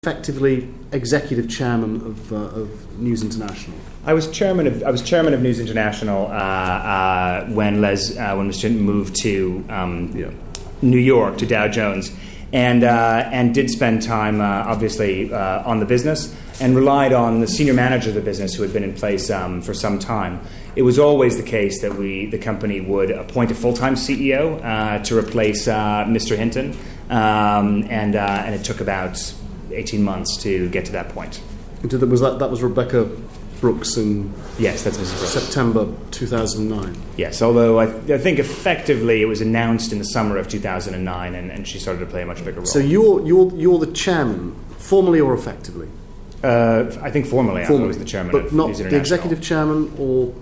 effectively executive chairman of News International? I was chairman of News International when Mr. moved to New York to Dow Jones, and did spend time obviously on the business, and relied on the senior manager of the business who had been in place for some time. It was always the case that the company would appoint a full-time CEO to replace Mr. Hinton, and it took about 18 months to get to that point. That was Rebecca Brooks in Yes, that's Mrs. Brooks. September 2009. Yes, although I think effectively it was announced in the summer of 2009, and she started to play a much bigger role. So you're the chairman, formally or effectively? I think formally I was the chairman but of not News the International. executive chairman, or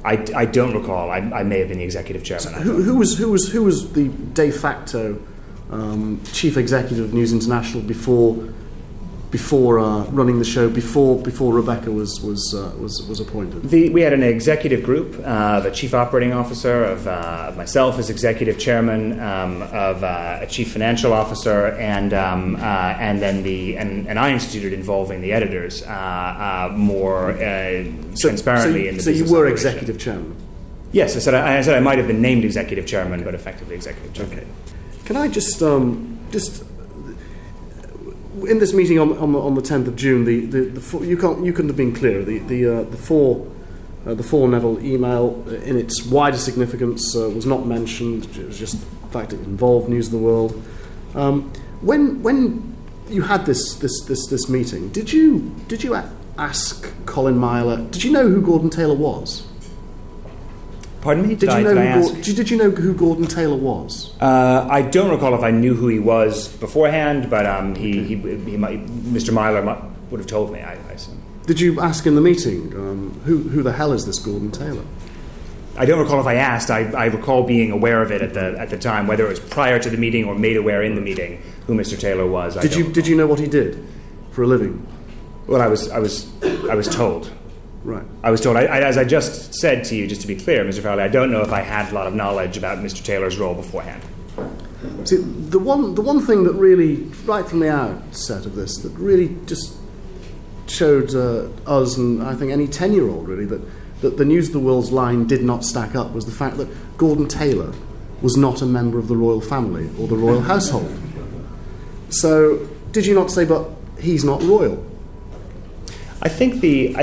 I don't recall. I may have been the executive chairman. So who was the de facto chief executive of News International before running the show, before Rebecca was appointed? We had an executive group of a chief operating officer, of myself as executive chairman, of a chief financial officer, and I instituted involving the editors more transparently in the business. So you were operation. Executive chairman. Yes, I said I might have been named executive chairman, but effectively executive chairman. Okay. Can I just in this meeting on the 10th of June, you couldn't have been clearer. The four Neville email in its wider significance was not mentioned. It was just the fact it involved News of the World. When you had this meeting, did you ask Colin Myler? Did you know who Gordon Taylor was? Pardon me? Did you know who Gordon Taylor was? I don't recall if I knew who he was beforehand, but Mr. Myler would have told me, I assume. Did you ask in the meeting, who the hell is this Gordon Taylor? I don't recall if I asked. I recall being aware of it at the time, whether it was prior to the meeting or made aware in the meeting who Mr. Taylor was. Did you know what he did for a living? Well, I was told. Right. I was told, as I just said to you, just to be clear, Mr. Fowley, I don't know if I had a lot of knowledge about Mr. Taylor's role beforehand. See, the one thing that really, right from the outset of this, that really just showed us, and I think any 10-year-old really, that the News of the World's line did not stack up was the fact that Gordon Taylor was not a member of the royal family or the royal household. So, did you not say, but he's not royal? I think the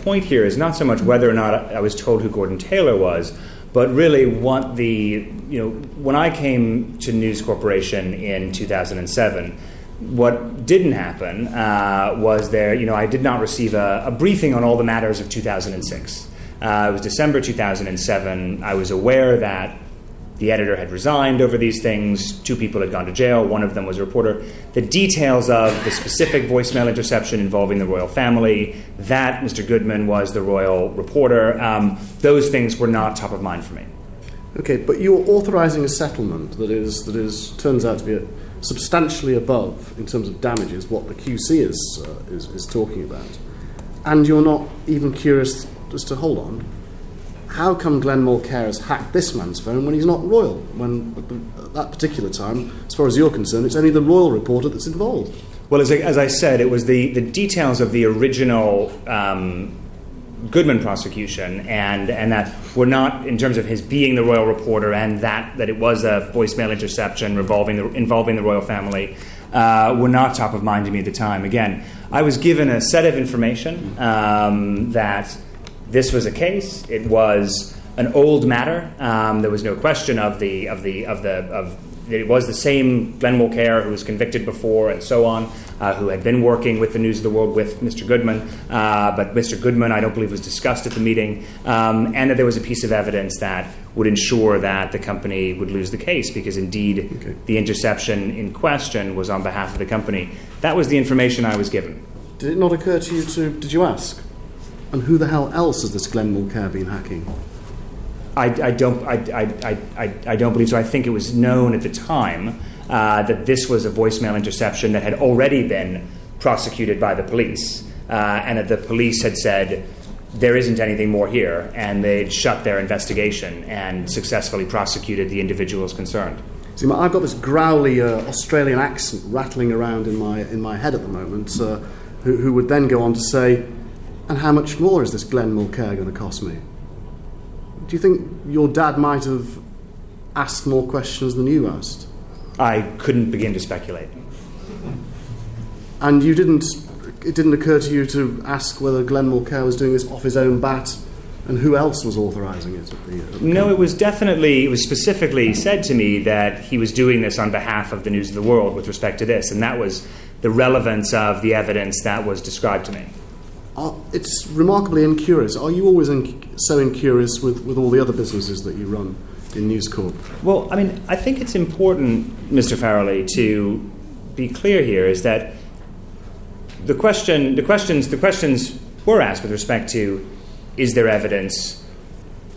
point here is not so much whether or not I was told who Gordon Taylor was, but really when I came to News Corporation in 2007, what didn't happen was I did not receive a briefing on all the matters of 2006. It was December 2007. I was aware that the editor had resigned over these things. 2 people had gone to jail. One of them was a reporter. The details of the specific voicemail interception involving the royal family, that Mr. Goodman was the royal reporter, those things were not top of mind for me. Okay, but you're authorising a settlement that turns out to be substantially above, in terms of damages, what the QC is talking about. And you're not even curious as to, hold on, how come Glenn Mulcair has hacked this man's phone when he's not royal? When at that particular time, as far as you're concerned, it's only the royal reporter that's involved. Well, as I said, it was the details of the original Goodman prosecution, and that were not, in terms of his being the royal reporter, and that it was a voicemail interception involving the royal family, were not top of mind to me at the time. Again, I was given a set of information that this was a case. It was an old matter. There was no question of it was the same Glenn Mulcair who was convicted before and so on, who had been working with the News of the World with Mr. Goodman. But Mr. Goodman, I don't believe, was discussed at the meeting, and that there was a piece of evidence that would ensure that the company would lose the case, because indeed the interception in question was on behalf of the company. That was the information I was given. Did it not occur to you did you ask? And who the hell else has this Glenn Mulcair been hacking? I don't believe so. I think it was known at the time that this was a voicemail interception that had already been prosecuted by the police, and that the police had said there isn't anything more here, and they'd shut their investigation and successfully prosecuted the individuals concerned. See, I've got this growly Australian accent rattling around in my head at the moment, who would then go on to say, and how much more is this Glenn Mulcair going to cost me? Do you think your dad might have asked more questions than you asked? I couldn't begin to speculate. And it didn't occur to you to ask whether Glenn Mulcair was doing this off his own bat, and who else was authorising it? No, it was specifically said to me that he was doing this on behalf of the News of the World with respect to this, and that was the relevance of the evidence that was described to me. It's remarkably incurious. Are you always so incurious with all the other businesses that you run in News Corp? Well, I mean, I think it's important, Mr. Farrelly, to be clear here is that the questions were asked with respect to, is there evidence?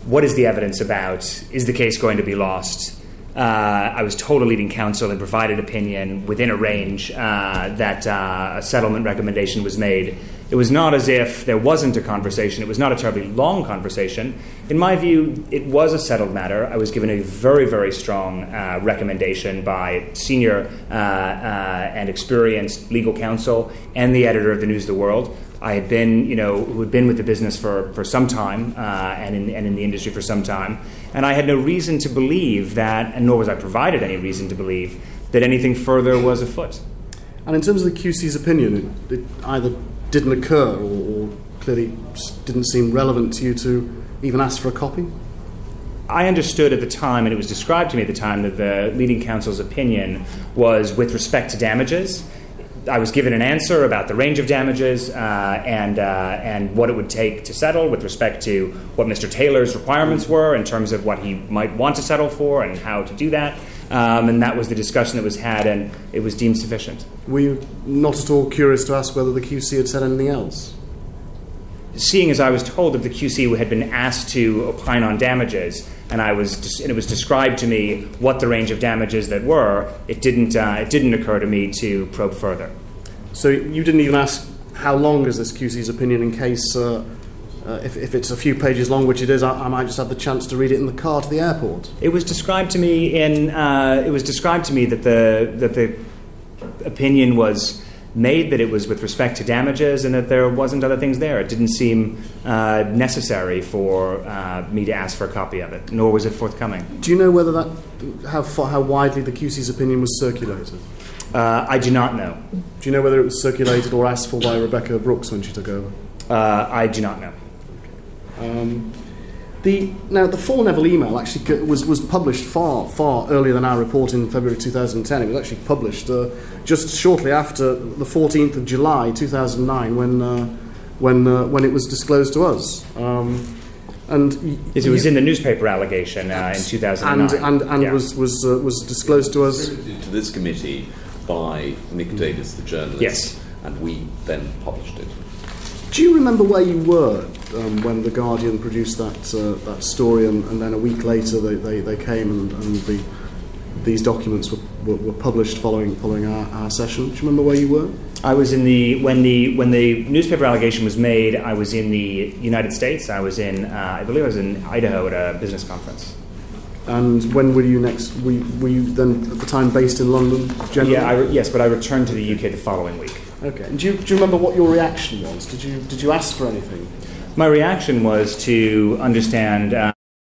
What is the evidence about? Is the case going to be lost? I was told a leading counsel and provided opinion within a range that a settlement recommendation was made. It was not as if there wasn't a conversation. It was not a terribly long conversation. In my view, it was a settled matter. I was given a very, very strong recommendation by senior and experienced legal counsel and the editor of the News of the World. I had been, who had been with the business for some time and in the industry for some time, and I had no reason to believe that, and nor was I provided any reason to believe, that anything further was afoot. And in terms of the QC's opinion, it either didn't occur or clearly didn't seem relevant to you to even ask for a copy? I understood at the time, and it was described to me at the time, that the leading counsel's opinion was with respect to damages. I was given an answer about the range of damages and what it would take to settle with respect to what Mr. Taylor's requirements were in terms of what he might want to settle for and how to do that. And that was the discussion that was had, and it was deemed sufficient. Were you not at all curious to ask whether the QC had said anything else? Seeing as I was told that the QC had been asked to opine on damages, and it was described to me what the range of damages that were, it didn't occur to me to probe further. So you didn't even ask how long is this QC's opinion in case if it's a few pages long, which it is, I might just have the chance to read it in the car to the airport. It was described to me that the opinion was made that it was with respect to damages and that there wasn't other things there. It didn't seem necessary for me to ask for a copy of it, nor was it forthcoming. Do you know whether how widely the QC's opinion was circulated? I do not know. Do you know whether it was circulated or asked for by Rebecca Brooks when she took over? I do not know. The Four Neville email actually was published far earlier than our report in February 2010. It was actually published just shortly after the 14th of July 2009 when it was disclosed to us. It was in the newspaper allegation in 2009. And was disclosed to us. To this committee by Nick Davis, the journalist. Yes. And we then published it. Do you remember where you were when The Guardian produced that story, and then a week later they came and these documents were published following our session? Do you remember where you were? I was when the newspaper allegation was made. I was in the United States. I was I believe I was in Idaho at a business conference. And when were you next? Were you then at the time based in London? Generally? Yeah, yes, but I returned to the UK the following week. Okay. And do you remember what your reaction was? Did you ask for anything? My reaction was to understand